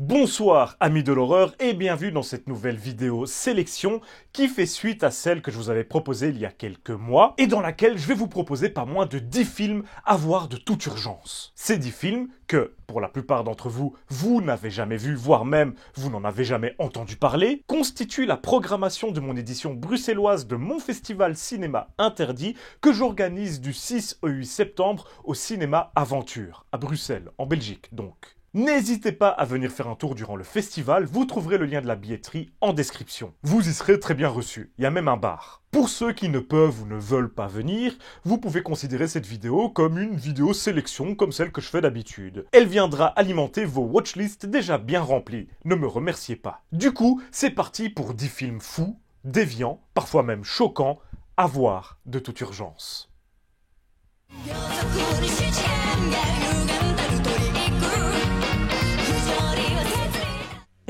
Bonsoir amis de l'horreur et bienvenue dans cette nouvelle vidéo sélection qui fait suite à celle que je vous avais proposée il y a quelques mois et dans laquelle je vais vous proposer pas moins de 10 films à voir de toute urgence. Ces 10 films que, pour la plupart d'entre vous, vous n'avez jamais vus, voire même vous n'en avez jamais entendu parler, constituent la programmation de mon édition bruxelloise de mon festival cinéma interdit que j'organise du 6 au 8 septembre au cinéma Aventure, à Bruxelles, en Belgique donc. N'hésitez pas à venir faire un tour durant le festival, vous trouverez le lien de la billetterie en description. Vous y serez très bien reçus, il y a même un bar. Pour ceux qui ne peuvent ou ne veulent pas venir, vous pouvez considérer cette vidéo comme une vidéo sélection comme celle que je fais d'habitude. Elle viendra alimenter vos watchlists déjà bien remplis, ne me remerciez pas. Du coup, c'est parti pour 10 films fous, déviants, parfois même choquants, à voir de toute urgence.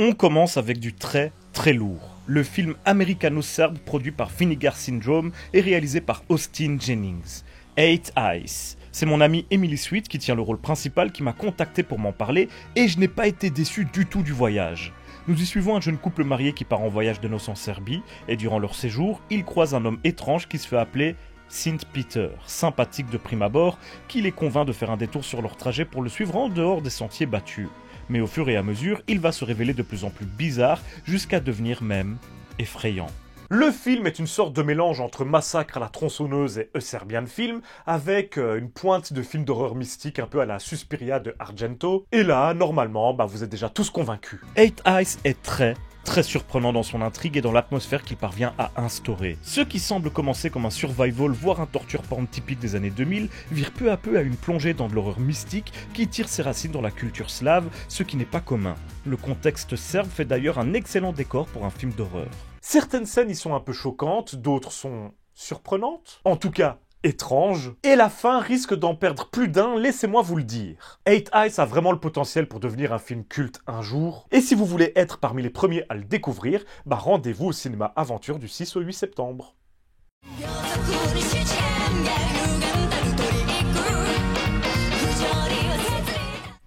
On commence avec du très lourd. Le film américano-serbe produit par Vinegar Syndrome et réalisé par Austin Jennings. Eight Eyes. C'est mon amie Emily Sweet qui tient le rôle principal qui m'a contacté pour m'en parler et je n'ai pas été déçu du tout du voyage. Nous y suivons un jeune couple marié qui part en voyage de noces en Serbie et durant leur séjour, ils croisent un homme étrange qui se fait appeler Saint Peter, sympathique de prime abord, qui les convainc de faire un détour sur leur trajet pour le suivre en dehors des sentiers battus. Mais au fur et à mesure, il va se révéler de plus en plus bizarre, jusqu'à devenir même effrayant. Le film est une sorte de mélange entre Massacre à la tronçonneuse et A Serbian Film, avec une pointe de film d'horreur mystique un peu à la Suspiria de Argento. Et là, normalement, vous êtes déjà tous convaincus. Eight Eyes est très surprenant dans son intrigue et dans l'atmosphère qu'il parvient à instaurer. Ce qui semble commencer comme un survival, voire un torture porn typique des années 2000, vire peu à peu à une plongée dans de l'horreur mystique qui tire ses racines dans la culture slave, ce qui n'est pas commun. Le contexte serbe fait d'ailleurs un excellent décor pour un film d'horreur. Certaines scènes y sont un peu choquantes, d'autres sont surprenantes. En tout cas, étrange, et la fin risque d'en perdre plus d'un, laissez-moi vous le dire. Eight Eyes a vraiment le potentiel pour devenir un film culte un jour, et si vous voulez être parmi les premiers à le découvrir, rendez-vous au cinéma Aventure du 6 au 8 septembre.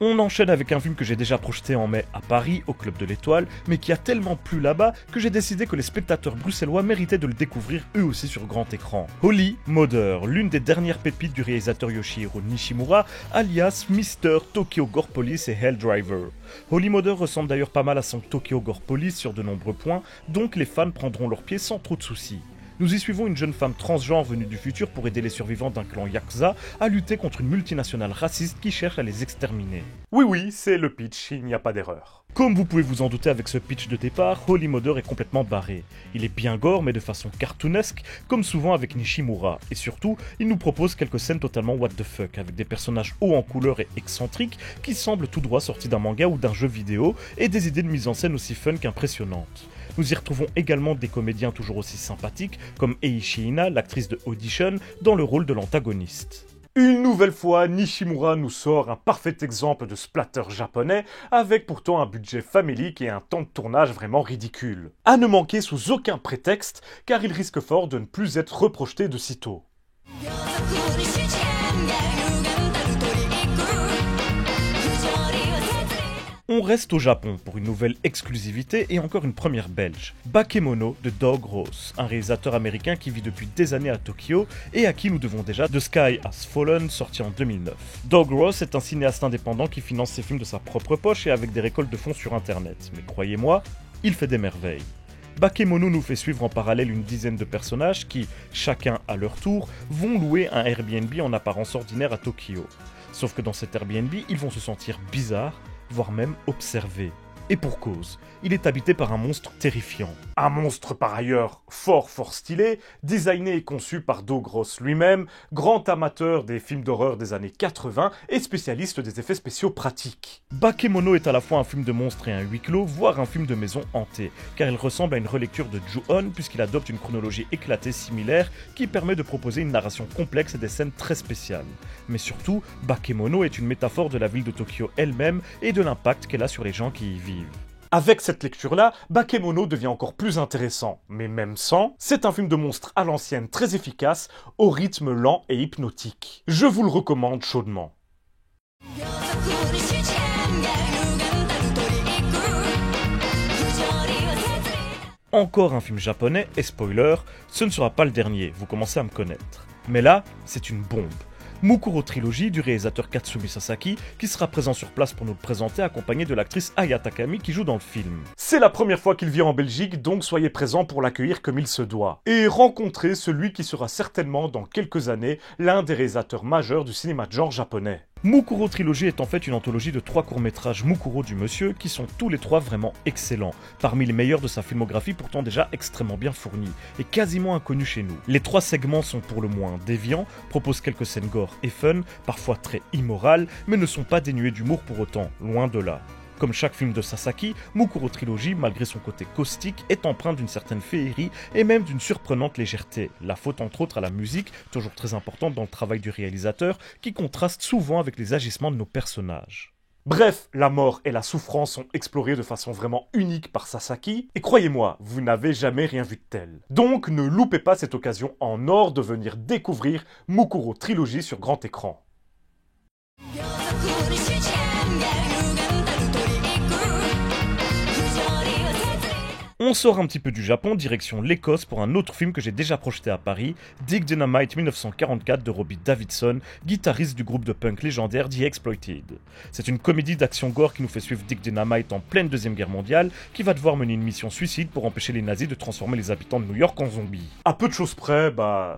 On enchaîne avec un film que j'ai déjà projeté en mai à Paris, au Club de l'Étoile, mais qui a tellement plu là-bas que j'ai décidé que les spectateurs bruxellois méritaient de le découvrir eux aussi sur grand écran. Holy Mother, l'une des dernières pépites du réalisateur Yoshihiro Nishimura, alias Mr. Tokyo Gore Police et Hell Driver. Holy Mother ressemble d'ailleurs pas mal à son Tokyo Gore Police sur de nombreux points, donc les fans prendront leurs pieds sans trop de soucis. Nous y suivons une jeune femme transgenre venue du futur pour aider les survivants d'un clan Yakuza à lutter contre une multinationale raciste qui cherche à les exterminer. Oui, c'est le pitch, il n'y a pas d'erreur. Comme vous pouvez vous en douter avec ce pitch de départ, Holy Mother est complètement barré. Il est bien gore mais de façon cartoonesque, comme souvent avec Nishimura. Et surtout, il nous propose quelques scènes totalement what the fuck, avec des personnages hauts en couleur et excentriques qui semblent tout droit sortis d'un manga ou d'un jeu vidéo, et des idées de mise en scène aussi fun qu'impressionnantes. Nous y retrouvons également des comédiens toujours aussi sympathiques, comme Eiichi Ina, l'actrice de Audition, dans le rôle de l'antagoniste. Une nouvelle fois, Nishimura nous sort un parfait exemple de splatter japonais, avec pourtant un budget famélique et un temps de tournage vraiment ridicule. À ne manquer sous aucun prétexte, car il risque fort de ne plus être reprojeté de sitôt. On reste au Japon pour une nouvelle exclusivité et encore une première belge. Bakemono de Doug Ross, un réalisateur américain qui vit depuis des années à Tokyo et à qui nous devons déjà The Sky Has Fallen, sorti en 2009. Doug Ross est un cinéaste indépendant qui finance ses films de sa propre poche et avec des récoltes de fonds sur internet. Mais croyez-moi, il fait des merveilles. Bakemono nous fait suivre en parallèle une dizaine de personnages qui, chacun à leur tour, vont louer un Airbnb en apparence ordinaire à Tokyo. Sauf que dans cet Airbnb, ils vont se sentir bizarres, voire même observé. Et pour cause, il est habité par un monstre terrifiant. Un monstre par ailleurs fort stylé, designé et conçu par Doug Ross lui-même, grand amateur des films d'horreur des années 80 et spécialiste des effets spéciaux pratiques. Bakemono est à la fois un film de monstre et un huis clos, voire un film de maison hantée, car il ressemble à une relecture de Ju-On puisqu'il adopte une chronologie éclatée similaire qui permet de proposer une narration complexe et des scènes très spéciales. Mais surtout, Bakemono est une métaphore de la ville de Tokyo elle-même et de l'impact qu'elle a sur les gens qui y vivent. Avec cette lecture-là, Bakemono devient encore plus intéressant, mais même sans, c'est un film de monstres à l'ancienne très efficace, au rythme lent et hypnotique. Je vous le recommande chaudement. Encore un film japonais, et spoiler, ce ne sera pas le dernier, vous commencez à me connaître. Mais là, c'est une bombe. Mukuro Trilogy du réalisateur Katsumi Sasaki qui sera présent sur place pour nous le présenter accompagné de l'actrice Aya Takami qui joue dans le film. C'est la première fois qu'il vient en Belgique, donc soyez présents pour l'accueillir comme il se doit. Et rencontrer celui qui sera certainement dans quelques années l'un des réalisateurs majeurs du cinéma de genre japonais. Mukuro Trilogy est en fait une anthologie de 3 courts-métrages Mukuro du monsieur qui sont tous les 3 vraiment excellents, parmi les meilleurs de sa filmographie pourtant déjà extrêmement bien fournie, et quasiment inconnus chez nous. Les 3 segments sont pour le moins déviants, proposent quelques scènes gore et fun, parfois très immorales, mais ne sont pas dénués d'humour pour autant, loin de là. Comme chaque film de Sasaki, Mukuro Trilogy, malgré son côté caustique, est empreint d'une certaine féerie et même d'une surprenante légèreté. La faute entre autres à la musique, toujours très importante dans le travail du réalisateur, qui contraste souvent avec les agissements de nos personnages. Bref, la mort et la souffrance sont explorées de façon vraiment unique par Sasaki, et croyez-moi, vous n'avez jamais rien vu de tel. Donc ne loupez pas cette occasion en or de venir découvrir Mukuro Trilogy sur grand écran. On sort un petit peu du Japon, direction l'Écosse pour un autre film que j'ai déjà projeté à Paris, Dig Dynamite 1944 de Robbie Davidson, guitariste du groupe de punk légendaire The Exploited. C'est une comédie d'action gore qui nous fait suivre Dig Dynamite en pleine Deuxième Guerre mondiale, qui va devoir mener une mission suicide pour empêcher les nazis de transformer les habitants de New York en zombies. À peu de choses près,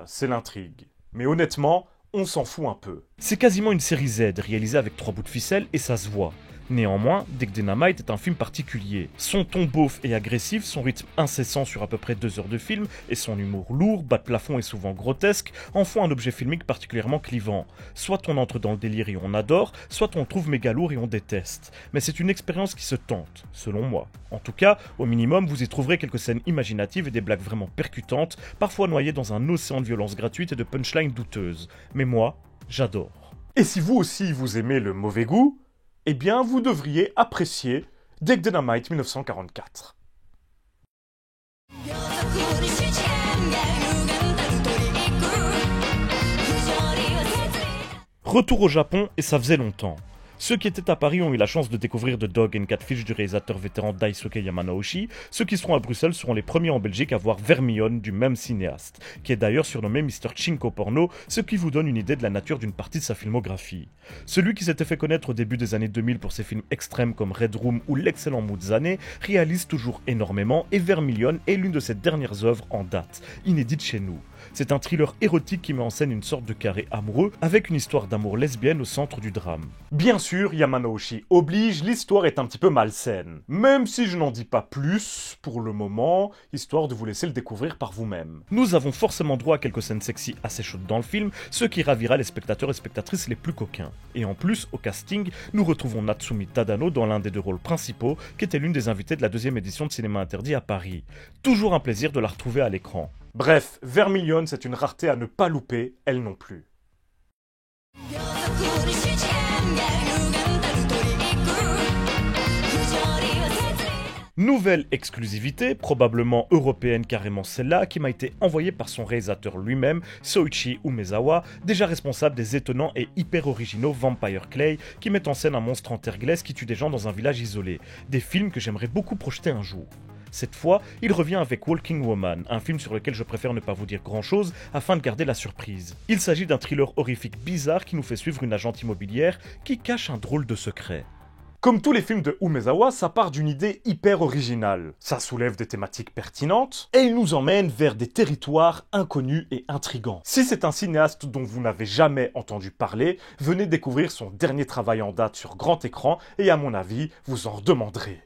c'est l'intrigue. Mais honnêtement, on s'en fout un peu. C'est quasiment une série Z, réalisée avec 3 bouts de ficelle et ça se voit. Néanmoins, Dig Dynamite est un film particulier. Son ton beauf et agressif, son rythme incessant sur à peu près 2 heures de film, et son humour lourd, bas de plafond et souvent grotesque, en font un objet filmique particulièrement clivant. Soit on entre dans le délire et on adore, soit on le trouve méga lourd et on déteste. Mais c'est une expérience qui se tente, selon moi. En tout cas, au minimum, vous y trouverez quelques scènes imaginatives et des blagues vraiment percutantes, parfois noyées dans un océan de violence gratuite et de punchlines douteuses. Mais moi, j'adore. Et si vous aussi vous aimez le mauvais goût, eh bien, vous devriez apprécier Dig Dynamite 1944. Retour au Japon, et ça faisait longtemps. Ceux qui étaient à Paris ont eu la chance de découvrir The Dog and Catfish du réalisateur vétéran Daisuke Yamanaoshi. Ceux qui seront à Bruxelles seront les premiers en Belgique à voir Vermilion du même cinéaste, qui est d'ailleurs surnommé Mr. Chinko Porno, ce qui vous donne une idée de la nature d'une partie de sa filmographie. Celui qui s'était fait connaître au début des années 2000 pour ses films extrêmes comme Red Room ou l'excellent Muzane, réalise toujours énormément et Vermilion est l'une de ses dernières œuvres en date, inédite chez nous. C'est un thriller érotique qui met en scène une sorte de carré amoureux avec une histoire d'amour lesbienne au centre du drame. Bien sûr, Yamanaoshi oblige, l'histoire est un petit peu malsaine. Même si je n'en dis pas plus pour le moment, histoire de vous laisser le découvrir par vous-même. Nous avons forcément droit à quelques scènes sexy assez chaudes dans le film, ce qui ravira les spectateurs et spectatrices les plus coquins. Et en plus, au casting, nous retrouvons Natsumi Tadano dans l'un des 2 rôles principaux, qui était l'une des invitées de la 2e édition de Cinéma Interdit à Paris. Toujours un plaisir de la retrouver à l'écran. Bref, Vermilion, c'est une rareté à ne pas louper, elle non plus. Nouvelle exclusivité, probablement européenne carrément celle-là, qui m'a été envoyée par son réalisateur lui-même, Soichi Umezawa, déjà responsable des étonnants et hyper originaux Vampire Clay, qui mettent en scène un monstre en terre glaise qui tue des gens dans un village isolé. Des films que j'aimerais beaucoup projeter un jour. Cette fois, il revient avec Walking Woman, un film sur lequel je préfère ne pas vous dire grand-chose afin de garder la surprise. Il s'agit d'un thriller horrifique bizarre qui nous fait suivre une agente immobilière qui cache un drôle de secret. Comme tous les films de Umezawa, ça part d'une idée hyper originale. Ça soulève des thématiques pertinentes et il nous emmène vers des territoires inconnus et intrigants. Si c'est un cinéaste dont vous n'avez jamais entendu parler, venez découvrir son dernier travail en date sur grand écran et à mon avis, vous en redemanderez.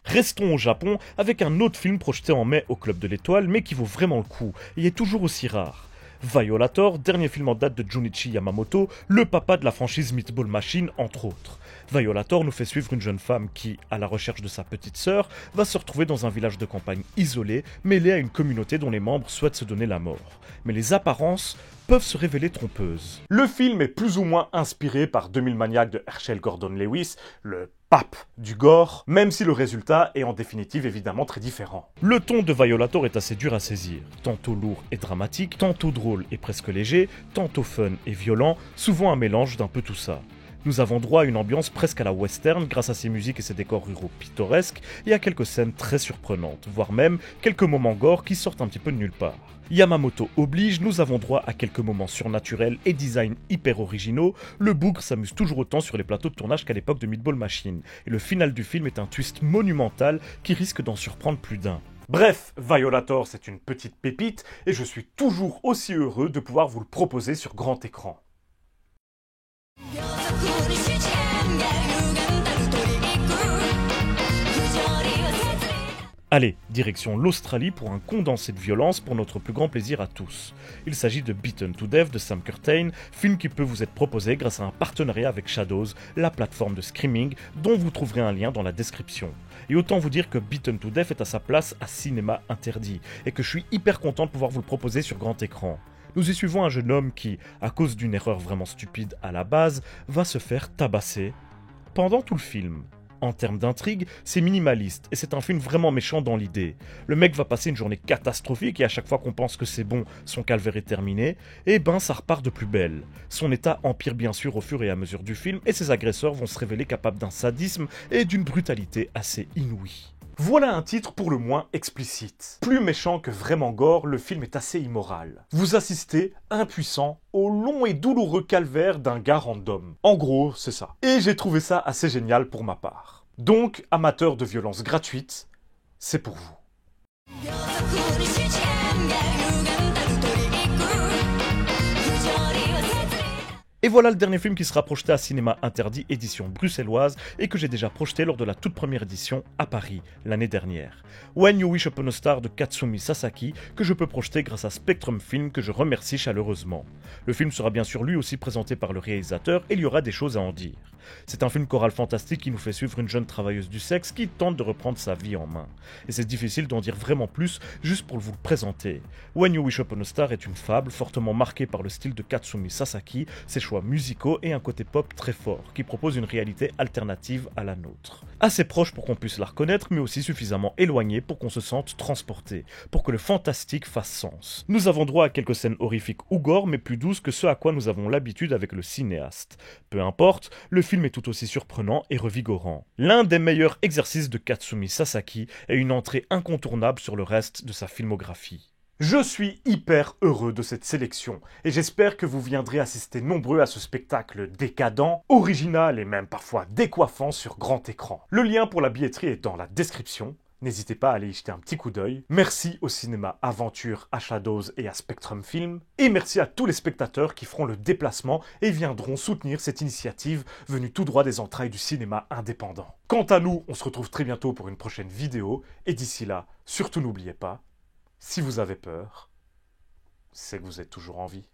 Restons au Japon avec un autre film projeté en mai au Club de l'Étoile, mais qui vaut vraiment le coup et est toujours aussi rare. Violator, dernier film en date de Junichi Yamamoto, le papa de la franchise Meatball Machine entre autres. Violator nous fait suivre une jeune femme qui, à la recherche de sa petite sœur, va se retrouver dans un village de campagne isolé, mêlé à une communauté dont les membres souhaitent se donner la mort. Mais les apparences peuvent se révéler trompeuses. Le film est plus ou moins inspiré par 2000 Maniacs de Herschel Gordon Lewis, le pape du gore, même si le résultat est en définitive évidemment très différent. Le ton de Violator est assez dur à saisir, tantôt lourd et dramatique, tantôt drôle et presque léger, tantôt fun et violent, souvent un mélange d'un peu tout ça. Nous avons droit à une ambiance presque à la western grâce à ses musiques et ses décors ruraux pittoresques et à quelques scènes très surprenantes, voire même quelques moments gore qui sortent un petit peu de nulle part. Yamamoto oblige, nous avons droit à quelques moments surnaturels et designs hyper originaux. Le bougre s'amuse toujours autant sur les plateaux de tournage qu'à l'époque de Meatball Machine, et le final du film est un twist monumental qui risque d'en surprendre plus d'un. Bref, Violator c'est une petite pépite, et je suis toujours aussi heureux de pouvoir vous le proposer sur grand écran. Allez, direction l'Australie pour un condensé de violence pour notre plus grand plaisir à tous. Il s'agit de Beaten to Death de Sam Curtain, film qui peut vous être proposé grâce à un partenariat avec Shadows, la plateforme de streaming dont vous trouverez un lien dans la description. Et autant vous dire que Beaten to Death est à sa place à cinéma interdit, et que je suis hyper content de pouvoir vous le proposer sur grand écran. Nous y suivons un jeune homme qui, à cause d'une erreur vraiment stupide à la base, va se faire tabasser pendant tout le film. En termes d'intrigue, c'est minimaliste et c'est un film vraiment méchant dans l'idée. Le mec va passer une journée catastrophique et à chaque fois qu'on pense que c'est bon, son calvaire est terminé, et ben ça repart de plus belle. Son état empire bien sûr au fur et à mesure du film et ses agresseurs vont se révéler capables d'un sadisme et d'une brutalité assez inouïe. Voilà un titre pour le moins explicite. Plus méchant que vraiment gore, le film est assez immoral. Vous assistez, impuissant, au long et douloureux calvaire d'un gars random. En gros, c'est ça. Et j'ai trouvé ça assez génial pour ma part. Donc, amateurs de violence gratuite, c'est pour vous. Et voilà le dernier film qui sera projeté à Cinéma Interdit édition bruxelloise et que j'ai déjà projeté lors de la toute première édition à Paris l'année dernière. When You Wish Upon a Star de Katsumi Sasaki que je peux projeter grâce à Spectrum Film que je remercie chaleureusement. Le film sera bien sûr lui aussi présenté par le réalisateur et il y aura des choses à en dire. C'est un film choral fantastique qui nous fait suivre une jeune travailleuse du sexe qui tente de reprendre sa vie en main. Et c'est difficile d'en dire vraiment plus juste pour vous le présenter. When You Wish Upon a Star est une fable fortement marquée par le style de Katsumi Sasaki, ses choix musicaux et un côté pop très fort, qui propose une réalité alternative à la nôtre. Assez proche pour qu'on puisse la reconnaître, mais aussi suffisamment éloignée pour qu'on se sente transporté, pour que le fantastique fasse sens. Nous avons droit à quelques scènes horrifiques ou gore, mais plus douces que ce à quoi nous avons l'habitude avec le cinéaste. Peu importe, le film est tout aussi surprenant et revigorant. L'un des meilleurs exercices de Katsumi Sasaki est une entrée incontournable sur le reste de sa filmographie. Je suis hyper heureux de cette sélection et j'espère que vous viendrez assister nombreux à ce spectacle décadent, original et même parfois décoiffant sur grand écran. Le lien pour la billetterie est dans la description. N'hésitez pas à aller y jeter un petit coup d'œil. Merci au cinéma Aventure, à Shadows et à Spectrum Film. Et merci à tous les spectateurs qui feront le déplacement et viendront soutenir cette initiative venue tout droit des entrailles du cinéma indépendant. Quant à nous, on se retrouve très bientôt pour une prochaine vidéo. Et d'ici là, surtout n'oubliez pas, si vous avez peur, c'est que vous êtes toujours en vie.